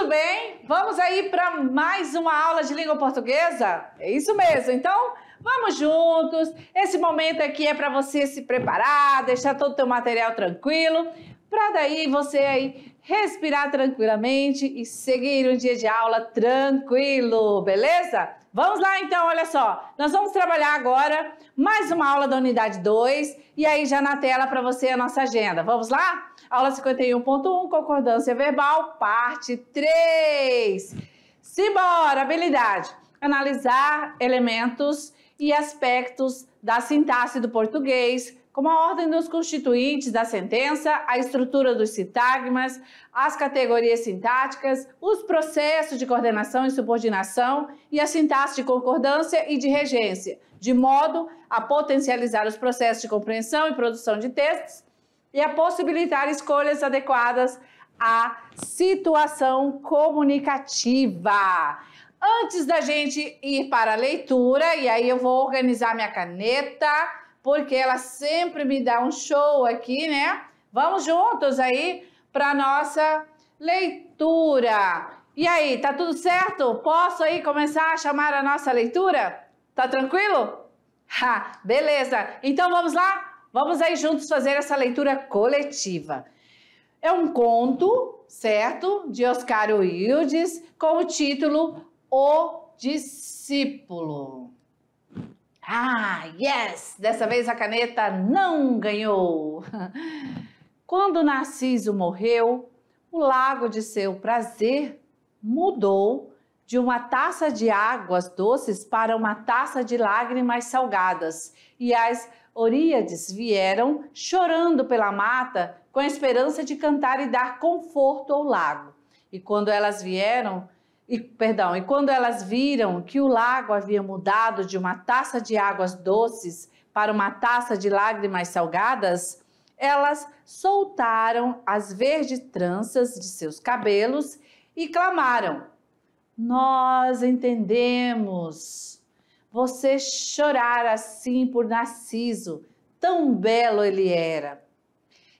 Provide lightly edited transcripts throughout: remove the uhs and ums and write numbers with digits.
bem? Vamos aí para mais uma aula de língua portuguesa? É isso mesmo, então vamos juntos. Esse momento aqui é para você se preparar, deixar todo o teu material tranquilo, para daí você aí respirar tranquilamente e seguir um dia de aula tranquilo, beleza? Vamos lá então, olha só, nós vamos trabalhar agora mais uma aula da unidade 2 e aí já na tela para você a nossa agenda. Vamos lá? Aula 51.1, concordância verbal, parte 3. Simbora, habilidade. Analisar elementos e aspectos da sintaxe do português, como a ordem dos constituintes da sentença, a estrutura dos sintagmas, as categorias sintáticas, os processos de coordenação e subordinação e a sintaxe de concordância e de regência, de modo a potencializar os processos de compreensão e produção de textos e a possibilitar escolhas adequadas à situação comunicativa. Antes da gente ir para a leitura, e aí eu vou organizar minha caneta, porque ela sempre me dá um show aqui, né? Vamos juntos aí para a nossa leitura. E aí, tá tudo certo? Posso aí começar a chamar a nossa leitura? Tá tranquilo? Beleza. Então vamos lá? Vamos aí juntos fazer essa leitura coletiva. É um conto, certo? De Oscar Wildes, com o título O Discípulo. Yes! Dessa vez a caneta não ganhou. Quando Narciso morreu, o lago de seu prazer mudou de uma taça de águas doces para uma taça de lágrimas salgadas, e as Oríades vieram chorando pela mata com a esperança de cantar e dar conforto ao lago. E quando elas viram que o lago havia mudado de uma taça de águas doces para uma taça de lágrimas salgadas, elas soltaram as verdes tranças de seus cabelos e clamaram: "Nós entendemos. Você chorar assim por Narciso, tão belo ele era."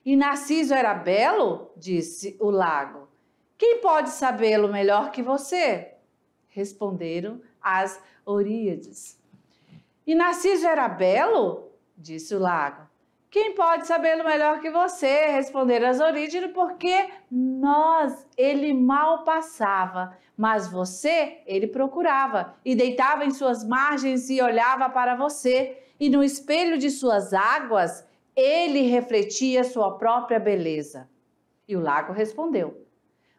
"E Narciso era belo?" disse o lago. "Quem pode sabê-lo melhor que você?" responderam as Oríades. "E Narciso era belo?" disse o lago. "Quem pode sabê-lo melhor que você?" responderam as Oríades, "porque ele mal passava, mas você, ele procurava, e deitava em suas margens e olhava para você, e no espelho de suas águas, ele refletia sua própria beleza." E o lago respondeu: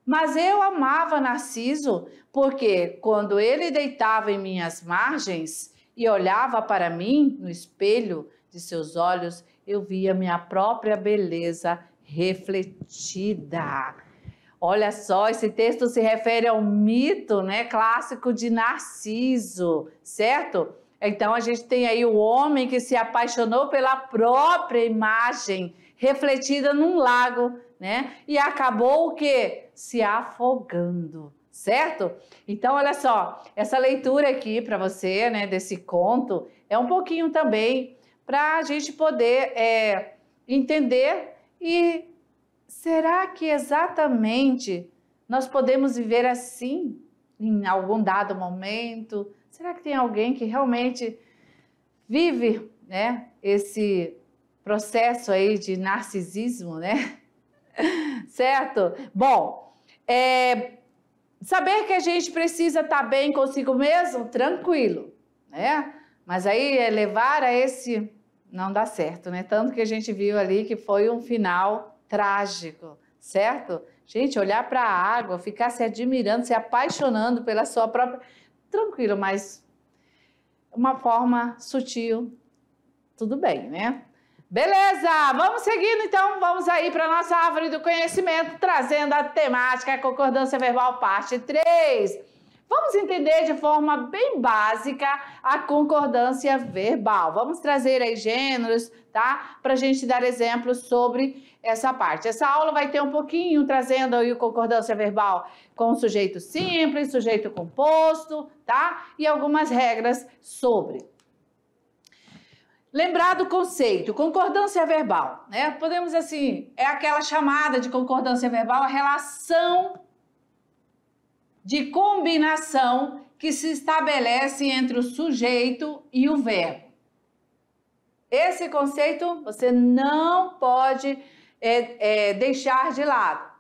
"Mas eu amava Narciso, porque quando ele deitava em minhas margens e olhava para mim no espelho de seus olhos, eu via minha própria beleza refletida." Olha só, esse texto se refere ao mito, né, clássico de Narciso, certo? Então a gente tem aí o homem que se apaixonou pela própria imagem refletida num lago, né? E acabou o quê? Se afogando, certo? Então olha só, essa leitura aqui para você, né, desse conto, é um pouquinho também para a gente poder entender e será que exatamente nós podemos viver assim em algum dado momento? Será que tem alguém que realmente vive, né, esse processo aí de narcisismo, né? Certo? Bom, saber que a gente precisa estar bem consigo mesmo, tranquilo, né? Mas aí levar a esse não dá certo, né? Tanto que a gente viu ali que foi um final trágico, certo? Gente, olhar para a água, ficar se admirando, se apaixonando pela sua própria... Tranquilo, mas uma forma sutil, tudo bem, né? Beleza, vamos seguindo então, vamos aí para a nossa árvore do conhecimento, trazendo a temática concordância verbal parte 3. Vamos entender de forma bem básica a concordância verbal. Vamos trazer aí gêneros, tá? Para a gente dar exemplos sobre essa parte. Essa aula vai ter um pouquinho trazendo aí o concordância verbal com sujeito simples, sujeito composto, tá? E algumas regras sobre. Lembrar do conceito, concordância verbal, né? Podemos assim, é aquela chamada de concordância verbal, a relação de combinação que se estabelece entre o sujeito e o verbo. Esse conceito você não pode deixar de lado.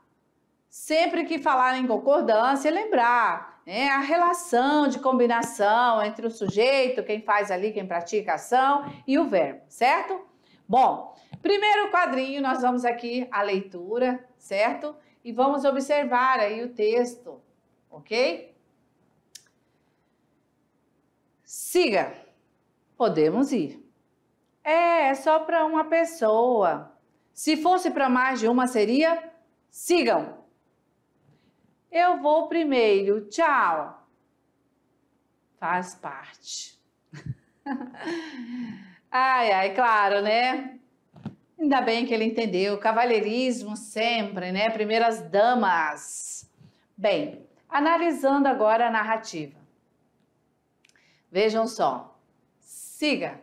Sempre que falar em concordância, lembrar a relação de combinação entre o sujeito, quem faz ali, quem pratica a ação, e o verbo, certo? Bom, primeiro quadrinho, nós vamos aqui à leitura, certo? E vamos observar aí o texto, ok? Siga. Podemos ir. É só para uma pessoa. Se fosse para mais de uma, seria sigam. Eu vou primeiro, tchau. Faz parte. Ai, claro, né? Ainda bem que ele entendeu. Cavalheirismo sempre, né? Primeiras damas. Bem, analisando agora a narrativa. Vejam só. Siga.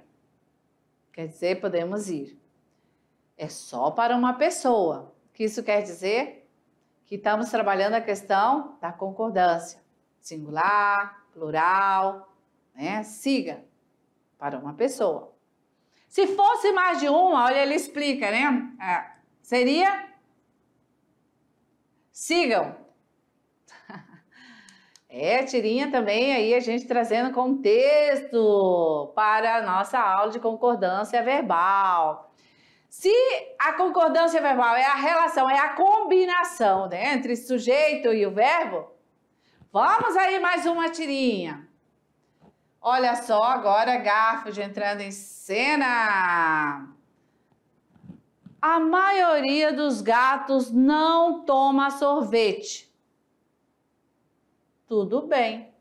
Quer dizer, podemos ir. É só para uma pessoa. O que isso quer dizer? Que estamos trabalhando a questão da concordância. Singular, plural, né? Siga para uma pessoa. Se fosse mais de uma, olha, ele explica, né? Seria sigam. Tirinha também aí a gente trazendo contexto para a nossa aula de concordância verbal. Se a concordância verbal é a relação, é a combinação, né, entre sujeito e o verbo, vamos aí mais uma tirinha. Olha só agora Garfield entrando em cena. A maioria dos gatos não toma sorvete. Tudo bem.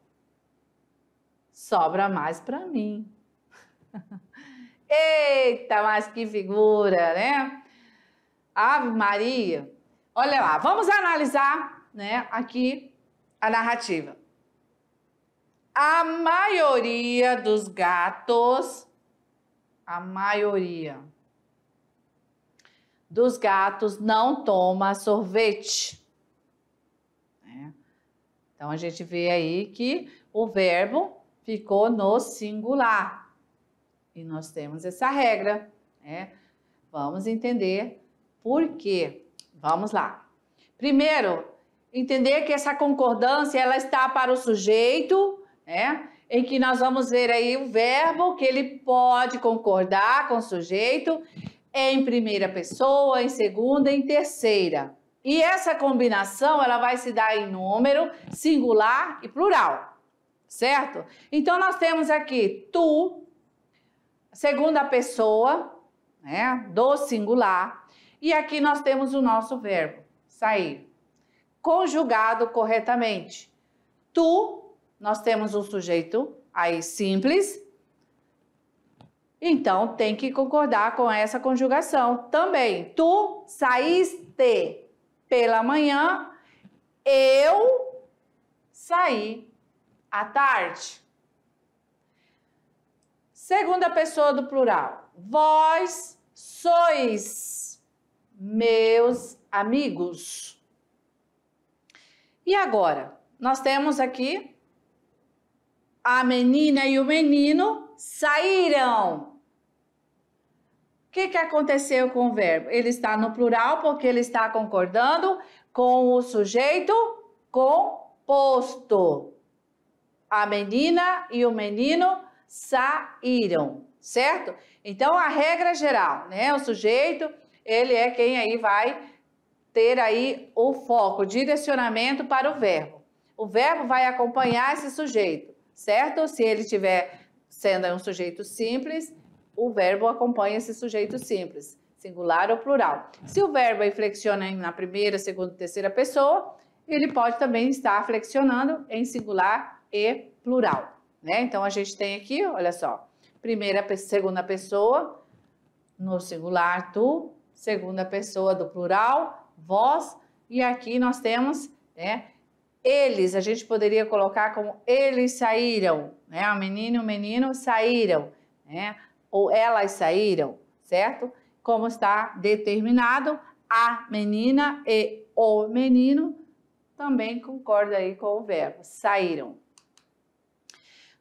Sobra mais para mim. Eita, mas que figura, né? Ave Maria. Olha lá, vamos analisar, né, aqui a narrativa. A maioria dos gatos, não toma sorvete. Então, a gente vê aí que o verbo ficou no singular. E nós temos essa regra, né? Vamos entender por quê. Vamos lá. Primeiro, entender que essa concordância, ela está para o sujeito, né? Em que nós vamos ver aí o verbo, que ele pode concordar com o sujeito em primeira pessoa, em segunda, em terceira. E essa combinação, ela vai se dar em número, singular e plural, certo? Então, nós temos aqui tu, segunda pessoa, né, do singular, e aqui nós temos o nosso verbo, sair, conjugado corretamente. Tu, nós temos um sujeito aí simples, então tem que concordar com essa conjugação também. Tu saíste pela manhã, eu saí à tarde. Segunda pessoa do plural. Vós sois meus amigos. E agora, nós temos aqui a menina e o menino saíram. O que aconteceu com o verbo? Ele está no plural porque ele está concordando com o sujeito composto. A menina e o menino saíram, certo? Então, a regra geral, né? O sujeito, ele é quem aí vai ter aí o foco, o direcionamento para o verbo. O verbo vai acompanhar esse sujeito, certo? Se ele estiver sendo um sujeito simples, o verbo acompanha esse sujeito simples, singular ou plural. Se o verbo aí flexiona na primeira, segunda, terceira pessoa, ele pode também estar flexionando em singular e plural, né? Então, a gente tem aqui, olha só, segunda pessoa, no singular, tu, segunda pessoa do plural, vós, e aqui nós temos, né, eles, a gente poderia colocar como eles saíram, né? A menina e o menino saíram, né? Ou elas saíram, certo? Como está determinado, a menina e o menino também concorda aí com o verbo, saíram.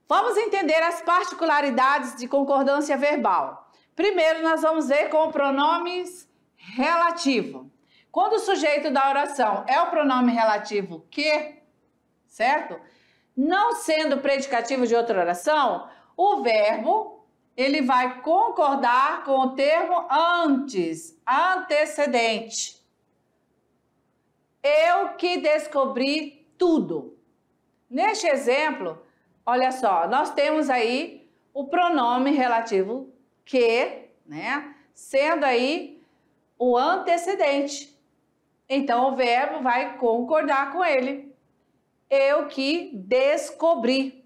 Vamos entender as particularidades de concordância verbal. Primeiro, nós vamos ver com pronomes relativo. Quando o sujeito da oração é o pronome relativo que, certo? Não sendo predicativo de outra oração, o verbo, ele vai concordar com o termo antes, antecedente. Eu que descobri tudo. Neste exemplo, olha só, nós temos aí o pronome relativo que, né, sendo aí o antecedente. Então, o verbo vai concordar com ele. Eu que descobri,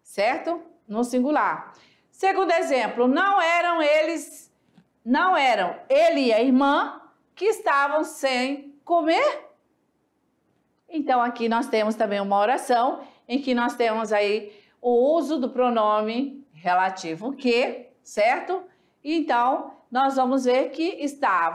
certo? No singular. Segundo exemplo, não eram ele e a irmã que estavam sem comer. Então, aqui nós temos também uma oração em que nós temos aí o uso do pronome relativo que, certo? Então, nós vamos ver que está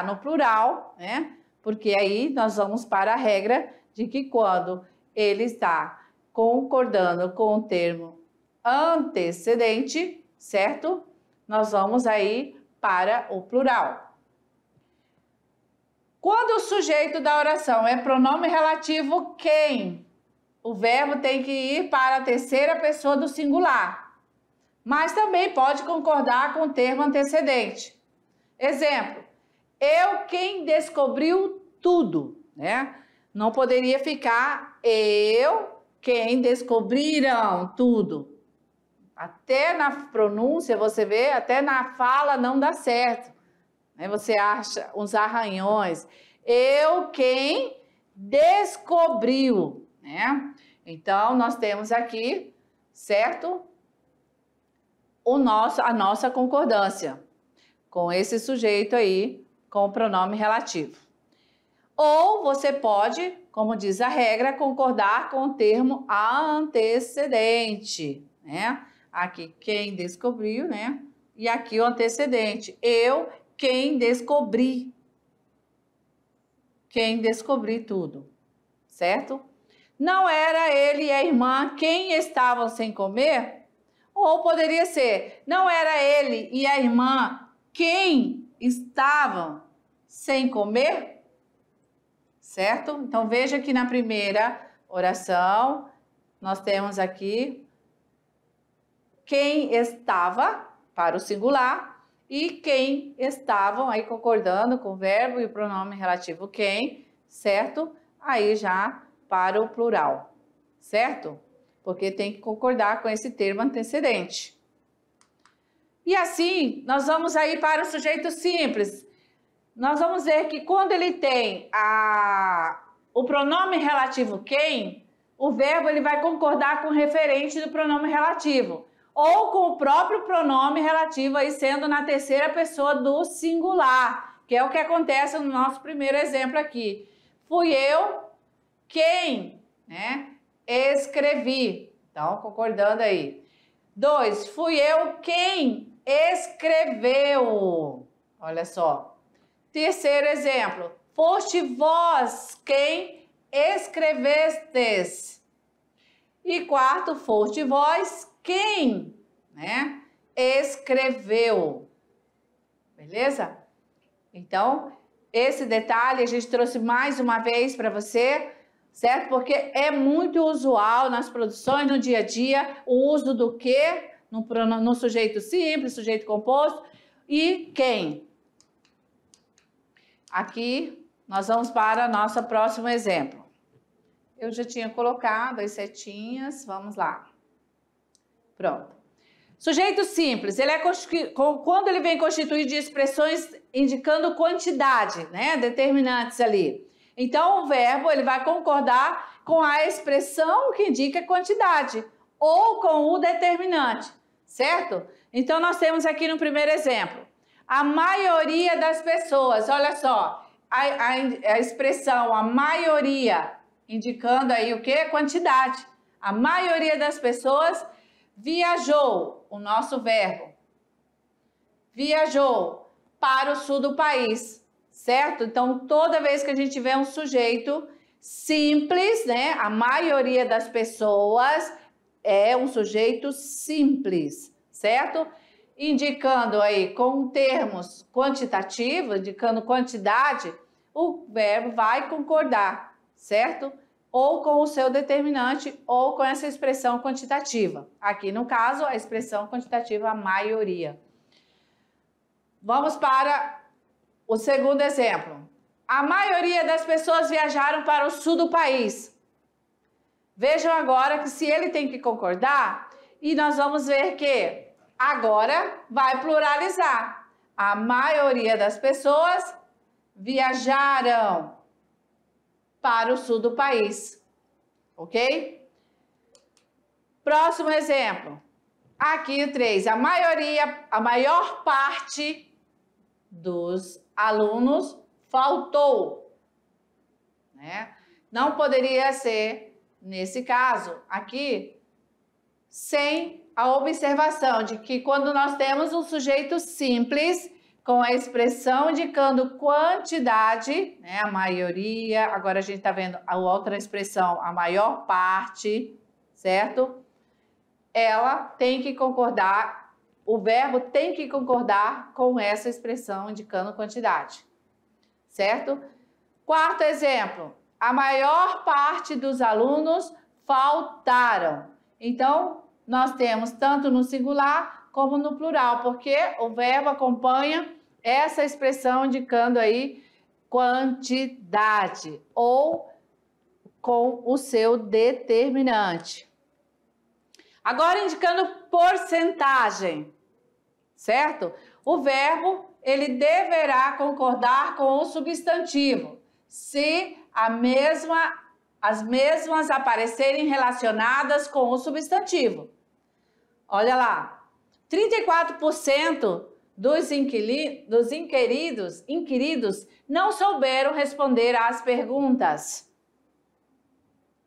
no plural, né? Porque aí nós vamos para a regra de que quando ele está concordando com o termo antecedente, certo? Nós vamos aí para o plural. Quando o sujeito da oração é pronome relativo quem, o verbo tem que ir para a terceira pessoa do singular, mas também pode concordar com o termo antecedente. Exemplo, eu quem descobriu tudo, né? Não poderia ficar eu quem descobriram tudo. Até na pronúncia, você vê, até na fala não dá certo. Você acha uns arranhões. Eu quem descobriu, né? Então, nós temos aqui, certo? A nossa concordância com esse sujeito aí, com o pronome relativo. Ou você pode, como diz a regra, concordar com o termo antecedente, né? Aqui, quem descobriu, né? E aqui o antecedente. Eu, quem descobri. Quem descobri tudo, certo? Não era ele e a irmã quem estavam sem comer? Ou poderia ser, não era ele e a irmã quem estavam sem comer? Certo? Então, veja que na primeira oração, nós temos aqui quem estava para o singular e quem estavam aí concordando com o verbo e o pronome relativo quem, certo? Aí já para o plural, certo? Porque tem que concordar com esse termo antecedente. E assim, nós vamos aí para o sujeito simples. Nós vamos ver que quando ele tem o pronome relativo quem, o verbo ele vai concordar com o referente do pronome relativo, ou com o próprio pronome relativo aí sendo na terceira pessoa do singular, que é o que acontece no nosso primeiro exemplo aqui. Fui eu quem, né, escrevi. Então, concordando aí. 2, fui eu quem escreveu. Olha só. Terceiro exemplo, foste vós quem escrevestes. E quarto, foste vós quem, né, escreveu. Beleza? Então, esse detalhe a gente trouxe mais uma vez para você, certo? Porque é muito usual nas produções, no dia a dia, o uso do que no sujeito simples, sujeito composto e quem. Aqui, nós vamos para o nosso próximo exemplo. Eu já tinha colocado as setinhas, vamos lá. Pronto. Sujeito simples, ele quando ele vem constituído de expressões indicando quantidade, né, determinantes ali. Então, o verbo, ele vai concordar com a expressão que indica quantidade, ou com o determinante, certo? Então, nós temos aqui no primeiro exemplo. A maioria das pessoas, olha só, a expressão, a maioria, indicando aí o que? Quantidade. A maioria das pessoas viajou, o nosso verbo, viajou para o sul do país, certo? Então, toda vez que a gente tiver um sujeito simples, né? A maioria das pessoas é um sujeito simples, certo? Indicando aí com termos quantitativos, indicando quantidade, o verbo vai concordar, certo? Ou com o seu determinante ou com essa expressão quantitativa. Aqui no caso, a expressão quantitativa, a maioria. Vamos para o segundo exemplo. A maioria das pessoas viajaram para o sul do país. Vejam agora que se ele tem que concordar, e nós vamos ver que agora vai pluralizar. A maioria das pessoas viajaram para o sul do país, ok? Próximo exemplo. Aqui o 3. A maior parte dos alunos faltou, né? Não poderia ser, nesse caso, aqui, sem a observação de que quando nós temos um sujeito simples, com a expressão indicando quantidade, né? A maioria, agora a gente está vendo a outra expressão, a maior parte, certo? Ela tem que concordar, o verbo tem que concordar com essa expressão indicando quantidade, certo? Quarto exemplo, a maior parte dos alunos faltaram. Então, nós temos tanto no singular como no plural, porque o verbo acompanha essa expressão indicando aí quantidade ou com o seu determinante. Agora, indicando porcentagem, certo? O verbo, ele deverá concordar com o substantivo, se as mesmas aparecerem relacionadas com o substantivo. Olha lá, 34% dos inquiridos não souberam responder às perguntas.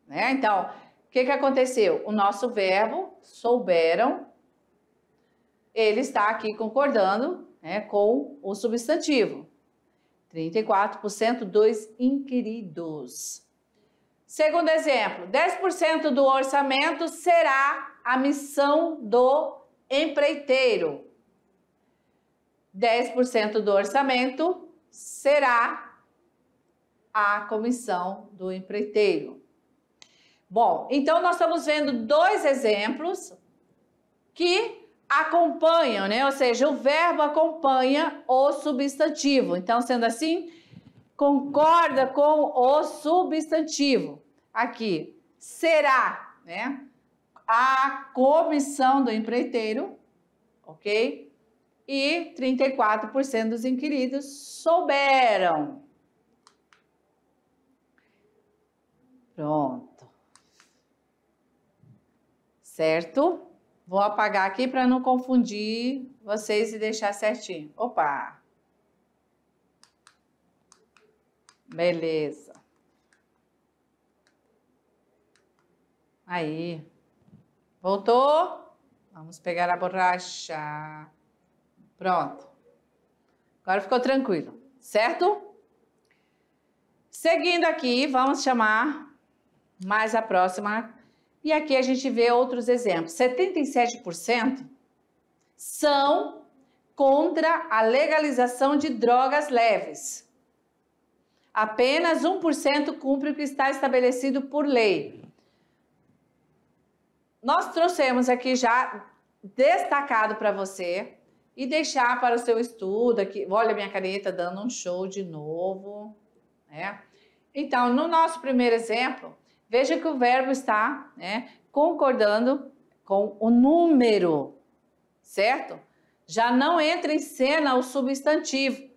Né? Então, o que aconteceu? O nosso verbo, souberam, ele está aqui concordando, né, com o substantivo. 34% dos inquiridos. Segundo exemplo, 10% do orçamento será a missão do empreiteiro. 10% do orçamento será a comissão do empreiteiro. Bom, então nós estamos vendo dois exemplos que acompanham, né? Ou seja, o verbo acompanha o substantivo. Então, sendo assim, concorda com o substantivo. Aqui, será, né? A comissão do empreiteiro, ok? E 34% dos inquiridos souberam. Pronto. Certo? Vou apagar aqui para não confundir vocês e deixar certinho. Opa! Beleza. Aí. Voltou? Vamos pegar a borracha. Pronto. Agora ficou tranquilo, certo? Seguindo aqui, vamos chamar mais a próxima. E aqui a gente vê outros exemplos. 77% são contra a legalização de drogas leves. Apenas 1% cumpre o que está estabelecido por lei. Nós trouxemos aqui já destacado para você e deixar para o seu estudo aqui. Olha a minha caneta dando um show de novo, né? Então, no nosso primeiro exemplo, veja que o verbo está, né, concordando com o número, certo? Já não entra em cena o substantivo.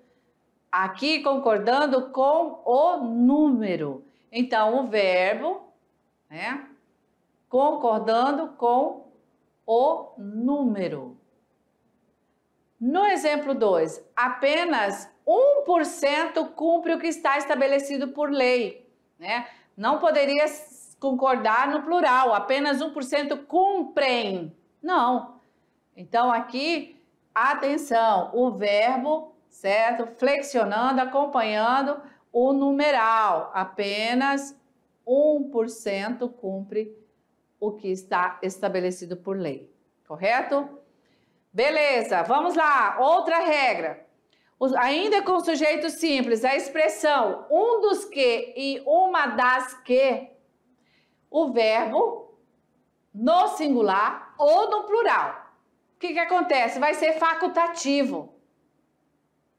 Aqui concordando com o número. Então, o verbo, né, concordando com o número. No exemplo 2, apenas 1% cumpre o que está estabelecido por lei, né? Não poderia concordar no plural, apenas 1% cumprem. Não. Então, aqui, atenção, o verbo, certo? Flexionando, acompanhando o numeral. Apenas 1% cumpre o que está estabelecido por lei, correto? Beleza, vamos lá, outra regra. Ainda com o sujeito simples, a expressão um dos que e uma das que, o verbo no singular ou no plural. O que acontece? Vai ser facultativo.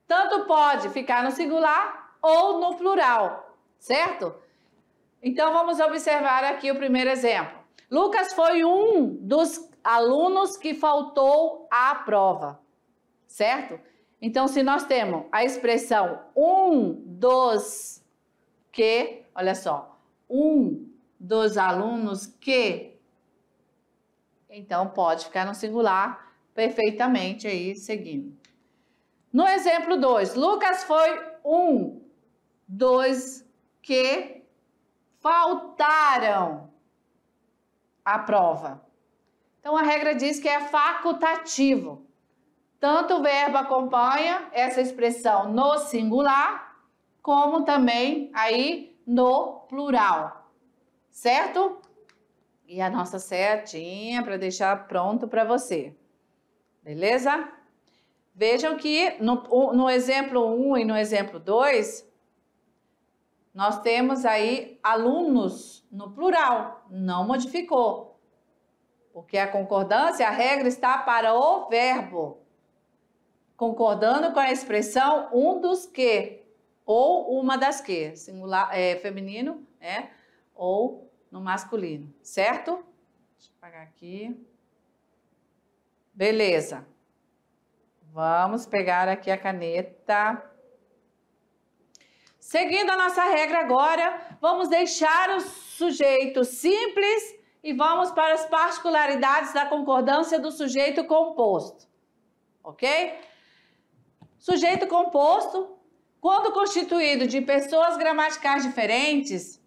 Tanto pode ficar no singular ou no plural, certo? Então, vamos observar aqui o primeiro exemplo. Lucas foi um dos alunos que faltou à prova, certo? Então, se nós temos a expressão um dos que, olha só, um dos alunos que, então pode ficar no singular perfeitamente aí seguindo. No exemplo 2, Lucas foi um dos que faltaram à prova. Então, a regra diz que é facultativo. Tanto o verbo acompanha essa expressão no singular, como também aí no plural, certo? E a nossa setinha para deixar pronto para você, beleza? Vejam que no exemplo 1 e no exemplo 2, nós temos aí alunos no plural, não modificou. Porque a concordância, a regra está para o verbo. Concordando com a expressão um dos que, ou uma das que, singular, feminino, ou no masculino, certo? Deixa eu apagar aqui. Beleza. Vamos pegar aqui a caneta. Seguindo a nossa regra agora, vamos deixar o sujeito simples e vamos para as particularidades da concordância do sujeito composto, ok? Sujeito composto, quando constituído de pessoas gramaticais diferentes,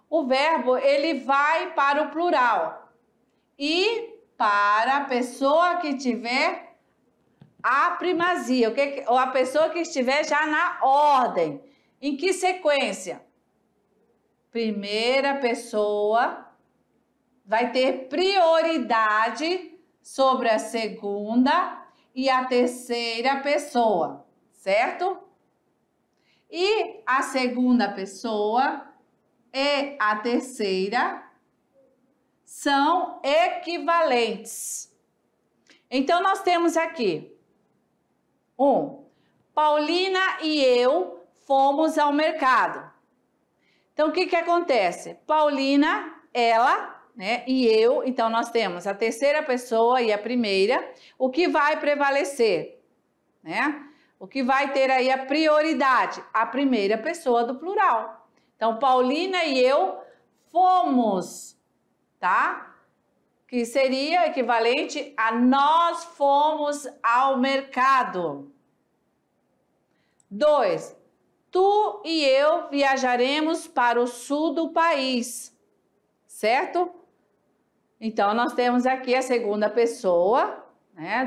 o verbo ele vai para o plural e para a pessoa que tiver a primazia, ou a pessoa que estiver já na ordem. Em que sequência? Primeira pessoa vai ter prioridade sobre a segunda e a terceira pessoa, certo? E a segunda pessoa e a terceira são equivalentes. Então, nós temos aqui Paulina e eu fomos ao mercado. Então, o que acontece? Paulina, ela, e eu, então nós temos a terceira pessoa e a primeira. O que vai prevalecer? O que vai ter aí a prioridade? A primeira pessoa do plural. Então, Paulina e eu fomos, tá? Que seria equivalente a nós fomos ao mercado. 2. Tu e eu viajaremos para o sul do país, certo? Então, nós temos aqui a segunda pessoa,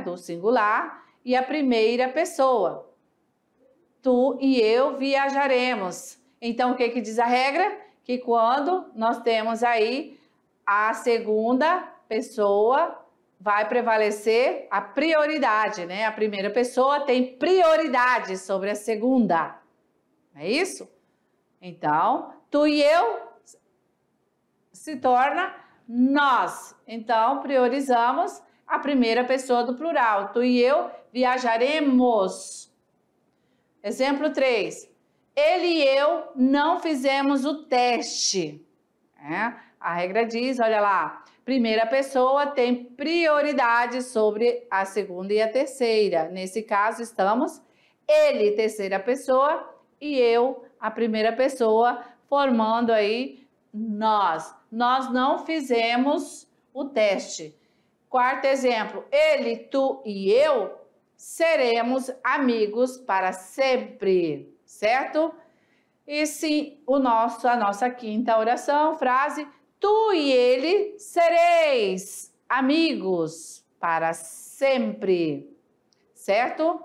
do singular, e a primeira pessoa. Tu e eu viajaremos. Então, o que diz a regra? Que quando nós temos aí a segunda pessoa, vai prevalecer a prioridade, A primeira pessoa tem prioridade sobre a segunda. É isso? Então, tu e eu se torna nós. Então, priorizamos a primeira pessoa do plural. Tu e eu viajaremos. Exemplo 3. Ele e eu não fizemos o teste. A regra diz, olha lá, primeira pessoa tem prioridade sobre a segunda e a terceira. Nesse caso, estamos ele, terceira pessoa, e eu, a primeira pessoa, formando aí nós. Nós não fizemos o teste. Quarto exemplo, ele, tu e eu seremos amigos para sempre, certo? E sim, a nossa quinta oração, frase, tu e ele sereis amigos para sempre, certo?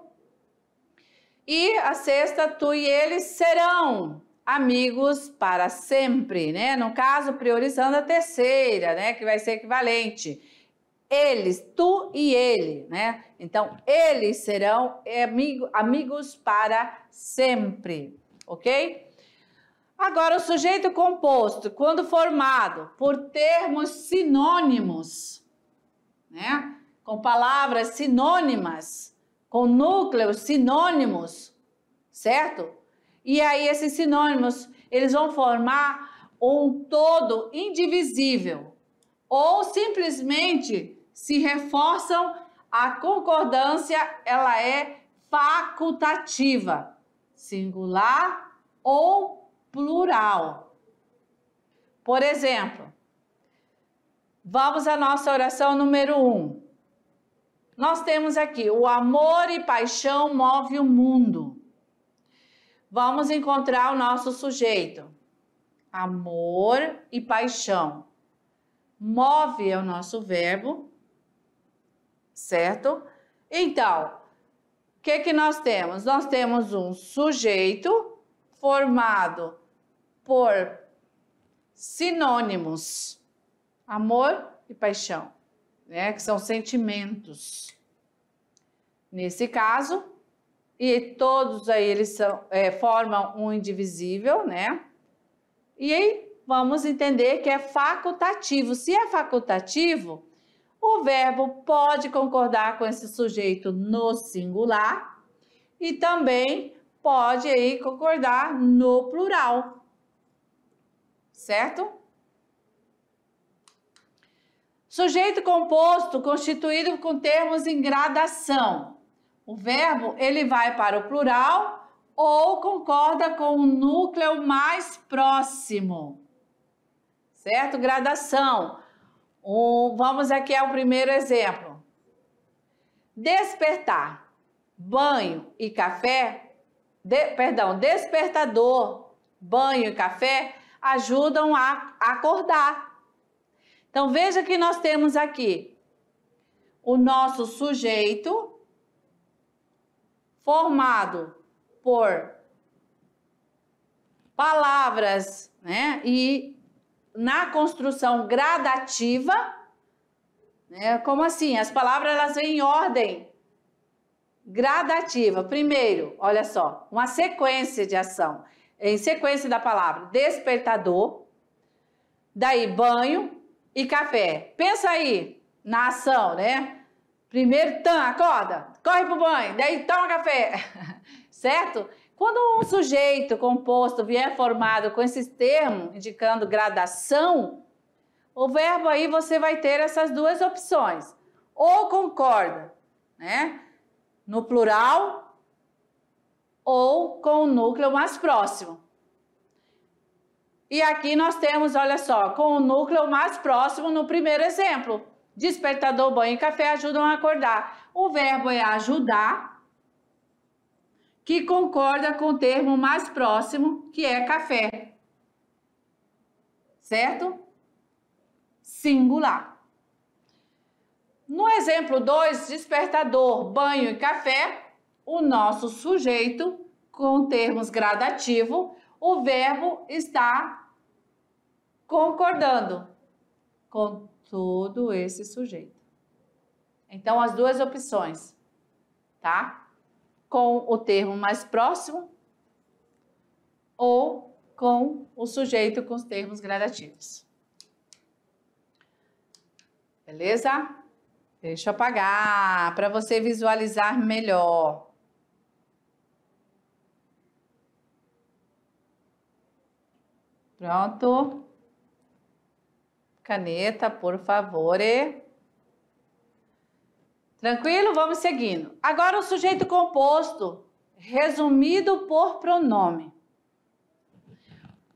E a sexta, tu e ele serão amigos para sempre, né? No caso, priorizando a terceira, né? Que vai ser equivalente. Eles, tu e ele, né? Então, eles serão amigos para sempre, ok? Agora, o sujeito composto, quando formado por termos sinônimos, né? Com palavras sinônimas, com núcleos sinônimos, certo? E aí, esses sinônimos, eles vão formar um todo indivisível, ou simplesmente se reforçam, a concordância, ela é facultativa, singular ou plural. Por exemplo, vamos à nossa oração número 1. Nós temos aqui, o amor e paixão move o mundo. Vamos encontrar o nosso sujeito. Amor e paixão. Move é o nosso verbo, certo? Então, o que nós temos? Nós temos um sujeito formado por sinônimos, amor e paixão, né? Que são sentimentos. Nesse caso, e todos aí eles formam um indivisível, né? E aí vamos entender que é facultativo. Se é facultativo, o verbo pode concordar com esse sujeito no singular e também pode aí concordar no plural, certo? Sujeito composto constituído com termos em gradação. O verbo, ele vai para o plural ou concorda com o núcleo mais próximo, certo? Gradação. Vamos aqui ao primeiro exemplo. Despertar, banho e café, despertador, banho e café ajudam a acordar. Então, veja que nós temos aqui o nosso sujeito formado por palavras, né? E na construção gradativa, né? Como assim? As palavras elas vêm em ordem gradativa. Primeiro, olha só, uma sequência de ação. Em sequência da palavra despertador, daí banho e café. Pensa aí na ação, né? Primeiro, acorda, corre pro banho, daí toma café, certo? Quando um sujeito composto vier formado com esses termos, indicando gradação, o verbo aí você vai ter essas duas opções. Ou concorda, né? No plural, ou com o núcleo mais próximo. E aqui nós temos, olha só, com o núcleo mais próximo no primeiro exemplo. Despertador, banho e café ajudam a acordar. O verbo é ajudar, que concorda com o termo mais próximo, que é café. Certo? Singular. No exemplo 2, despertador, banho e café, o nosso sujeito, com termos gradativo, o verbo está concordando com todo esse sujeito. Então, as duas opções, tá? Com o termo mais próximo ou com o sujeito com os termos gradativos. Beleza? Deixa eu apagar para você visualizar melhor. Pronto. Caneta, por favor. Tranquilo? Vamos seguindo. Agora o sujeito composto, resumido por pronome.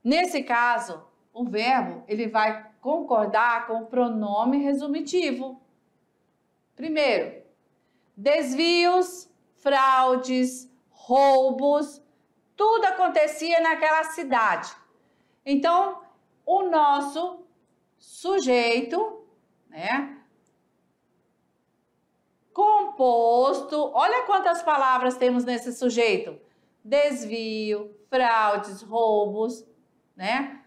Nesse caso, o verbo ele vai concordar com o pronome resumitivo. Primeiro, desvios, fraudes, roubos, tudo acontecia naquela cidade. Então, o nosso sujeito, né, composto, olha quantas palavras temos nesse sujeito. desvio, fraudes, roubos, né?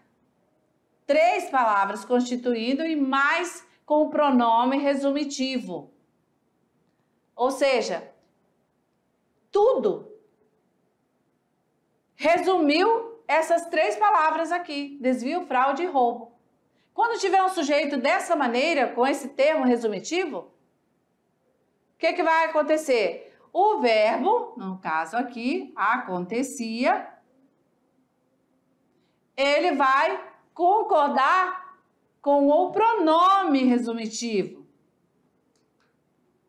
3 palavras constituindo e mais com o pronome resumitivo. Ou seja, tudo resumiu essas 3 palavras aqui, desvio, fraude e roubo. Quando tiver um sujeito dessa maneira, com esse termo resumitivo, o que vai acontecer? O verbo, no caso aqui, acontecia, ele vai concordar com o pronome resumitivo,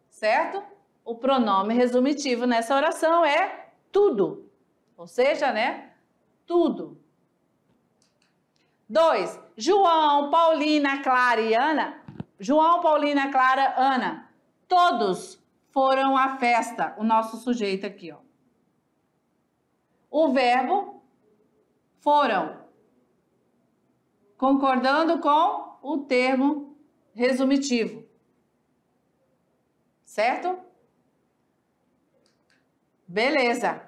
certo? O pronome resumitivo nessa oração é tudo, ou seja, né? Tudo. 2. João, Paulina, Clara e Ana. João, Paulina, Clara, Ana. Todos foram à festa. O nosso sujeito aqui, ó. O verbo foram. Concordando com o termo resumitivo. Certo? Beleza.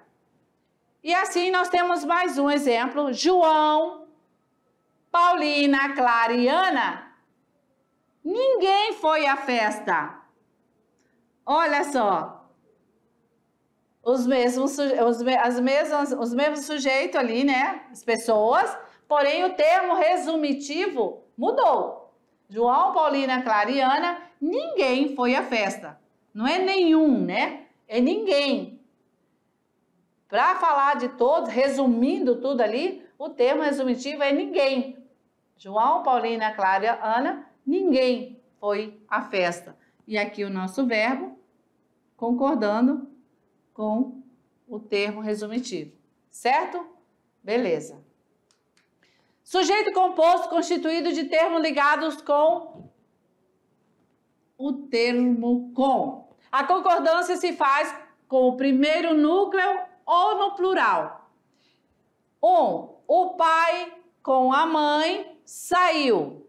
E assim nós temos mais um exemplo. João, Paulina, Clara e Ana. Ninguém foi à festa. Olha só. Os mesmos sujeitos ali, né? As pessoas. Porém, o termo resumitivo mudou. João, Paulina, Clara e Ana, ninguém foi à festa. Não é nenhum, né? É ninguém. Para falar de todos, resumindo tudo ali, o termo resumitivo é ninguém. João, Paulina, Clara e Ana, ninguém foi à festa. E aqui o nosso verbo, concordando com o termo resumitivo. Certo? Beleza. Sujeito composto constituído de termos ligados com o termo com. A concordância se faz com o primeiro núcleo ou no plural. 1. O pai com a mãe saiu.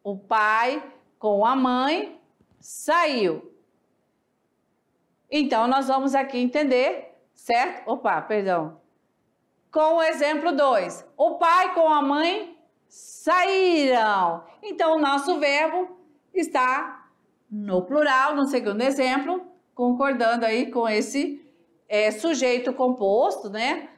O pai com a mãe saiu. Então, nós vamos aqui entender, certo? Opa, perdão. Com o exemplo 2, o pai com a mãe saíram. Então, o nosso verbo está no plural, no segundo exemplo, concordando aí com esse sujeito composto, né?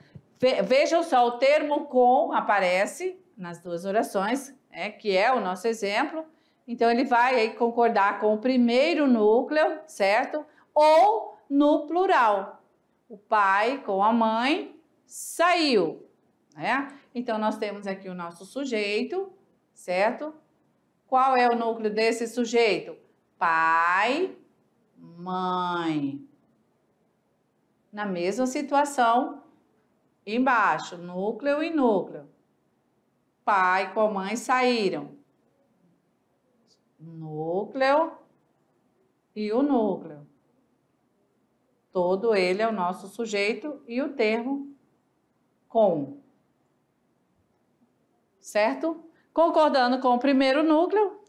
Vejam só, o termo com aparece nas 2 orações, que é o nosso exemplo. Então, ele vai aí concordar com o primeiro núcleo, certo? Ou no plural. O pai com a mãe saiu, né? Então, nós temos aqui o nosso sujeito, certo? Qual é o núcleo desse sujeito? Pai, mãe. Na mesma situação, embaixo, núcleo e núcleo. Pai com a mãe saíram. Núcleo e o núcleo. Todo ele é o nosso sujeito e o termo com. Certo? Concordando com o primeiro núcleo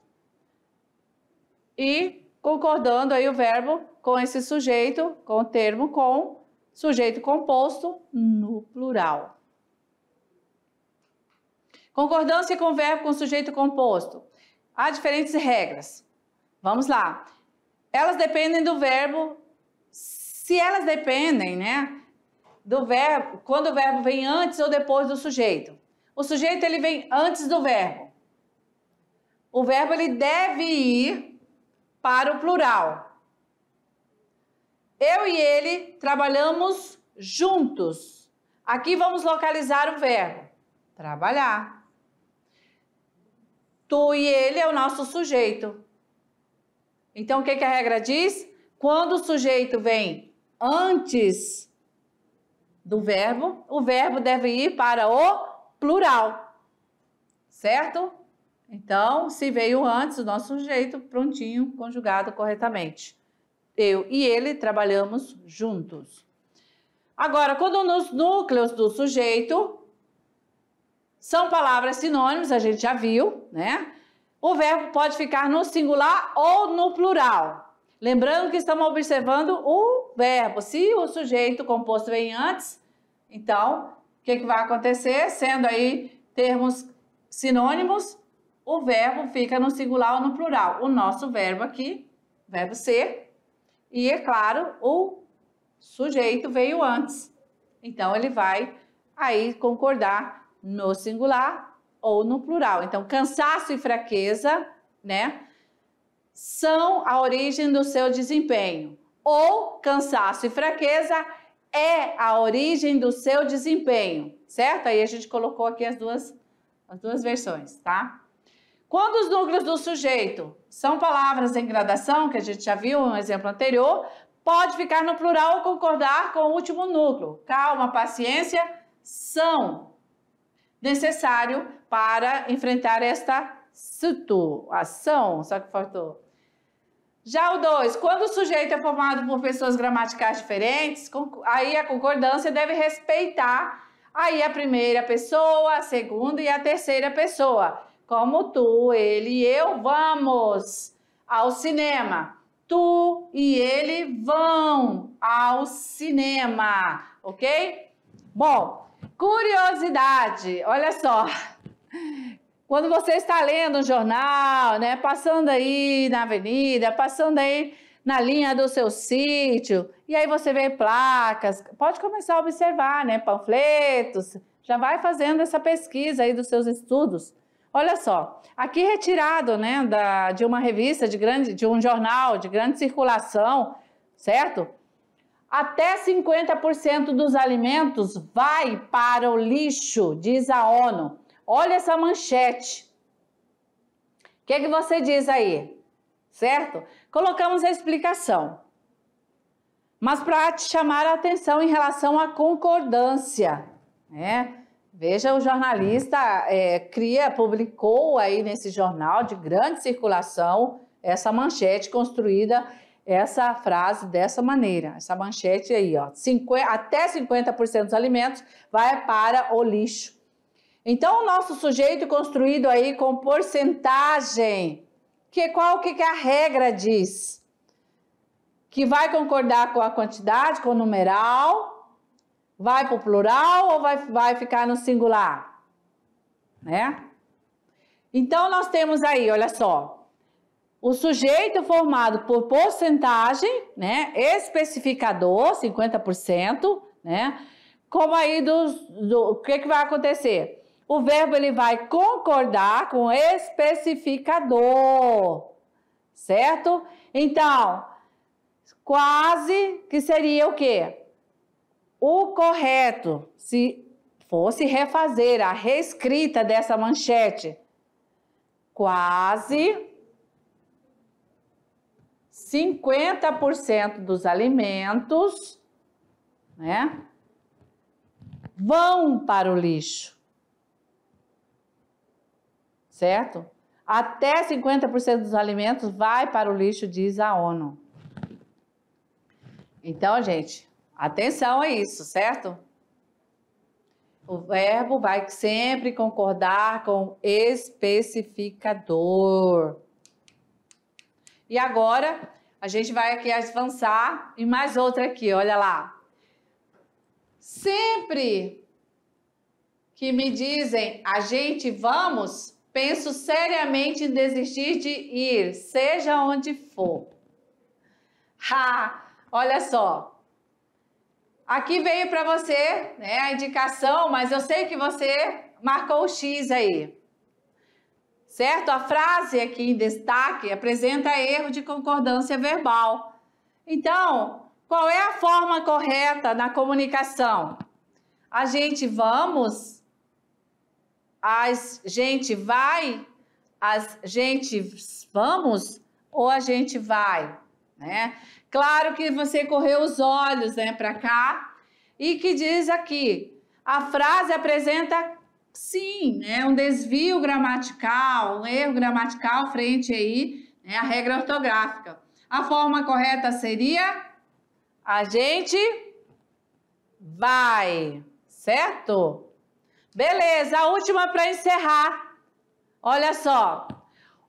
e concordando aí o verbo com esse sujeito, com o termo com, sujeito composto no plural. Concordância com o verbo com sujeito composto. Há diferentes regras. Vamos lá. Elas dependem do verbo. Se elas dependem, né, do verbo, quando o verbo vem antes ou depois do sujeito. O sujeito, ele vem antes do verbo. O verbo, ele deve ir para o plural. Eu e ele trabalhamos juntos. Aqui vamos localizar o verbo. Trabalhar. Tu e ele é o nosso sujeito. Então, o que a regra diz? Quando o sujeito vem antes do verbo, o verbo deve ir para o plural, certo? Então, se veio antes, o nosso sujeito, prontinho, conjugado corretamente. Eu e ele trabalhamos juntos. Agora, quando nos núcleos do sujeito são palavras sinônimas, a gente já viu, né? O verbo pode ficar no singular ou no plural. Lembrando que estamos observando o verbo. Se o sujeito composto vem antes, então, o que vai acontecer? Sendo aí termos sinônimos, o verbo fica no singular ou no plural. O nosso verbo aqui, verbo ser, e é claro, o sujeito veio antes. Então, ele vai aí concordar no singular ou no plural. Então, cansaço e fraqueza, né, são a origem do seu desempenho. Ou cansaço e fraqueza é a origem do seu desempenho, certo? Aí a gente colocou aqui as duas versões, tá? Quando os núcleos do sujeito são palavras em gradação, que a gente já viu no exemplo anterior, pode ficar no plural ou concordar com o último núcleo. Calma, paciência, são necessário para enfrentar esta situação. Só que faltou. Já o 2, quando o sujeito é formado por pessoas gramaticais diferentes, aí a concordância deve respeitar aí a primeira pessoa, a segunda e a terceira pessoa. Como tu, ele e eu vamos ao cinema. Tu e ele vão ao cinema, ok? Bom, curiosidade, olha só. Quando você está lendo um jornal, né, passando aí na avenida, passando aí na linha do seu sítio, e aí você vê placas, pode começar a observar, né, panfletos, já vai fazendo essa pesquisa aí dos seus estudos. Olha só, aqui retirado, né, de uma revista de um jornal de grande circulação, certo? Até 50% dos alimentos vai para o lixo, diz a ONU. Olha essa manchete. O que você diz aí? Certo? Colocamos a explicação. Mas para te chamar a atenção em relação à concordância, né? Veja, o jornalista publicou aí nesse jornal de grande circulação essa manchete construída, essa frase dessa maneira. Essa manchete aí, ó, até 50% dos alimentos vai para o lixo. Então, o nosso sujeito construído aí com porcentagem, qual que a regra diz? Que vai concordar com a quantidade, com o numeral, vai para o plural ou vai ficar no singular? Né? Então, nós temos aí, olha só, o sujeito formado por porcentagem, né, especificador, 50%, né, como aí o que vai acontecer? O verbo ele vai concordar com o especificador, certo? Então, quase que seria o quê? O correto, se fosse refazer a reescrita dessa manchete, quase 50% dos alimentos, né, vão para o lixo. Certo? Até 50% dos alimentos vai para o lixo, diz a ONU. Então, gente, atenção a isso, certo? O verbo vai sempre concordar com especificador. E agora, a gente vai aqui avançar em mais outra aqui, olha lá. Sempre que me dizem, a gente vamos, penso seriamente em desistir de ir, seja onde for. Olha só. Aqui veio para você, né, a indicação, mas eu sei que você marcou o X aí. Certo? A frase aqui em destaque apresenta erro de concordância verbal. Então, qual é a forma correta na comunicação? A gente vamos, a gente vai, a gente vamos ou a gente vai, né? Claro que você correu os olhos, né, para cá e que diz aqui, a frase apresenta, sim, né, um desvio gramatical, um erro gramatical frente aí, né, à regra ortográfica. A forma correta seria, a gente vai, certo? Beleza, a última para encerrar. Olha só,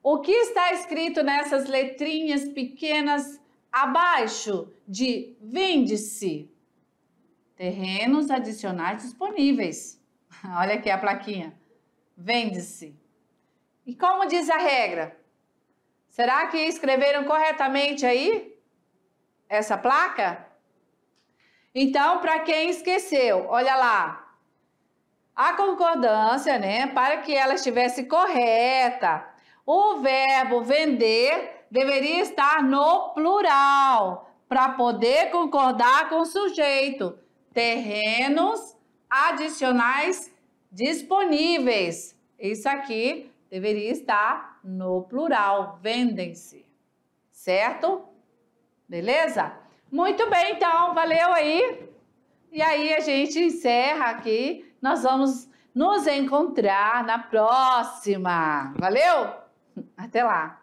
o que está escrito nessas letrinhas pequenas abaixo de vende-se? Terrenos adicionais disponíveis. Olha aqui a plaquinha. Vende-se. E como diz a regra? Será que escreveram corretamente aí essa placa? Então, para quem esqueceu, olha lá. A concordância, né, para que ela estivesse correta, o verbo vender deveria estar no plural, para poder concordar com o sujeito. Terrenos adicionais disponíveis. Isso aqui deveria estar no plural, vendem-se. Certo? Beleza? Muito bem, então, valeu aí. E aí a gente encerra aqui. Nós vamos nos encontrar na próxima. Valeu? Até lá!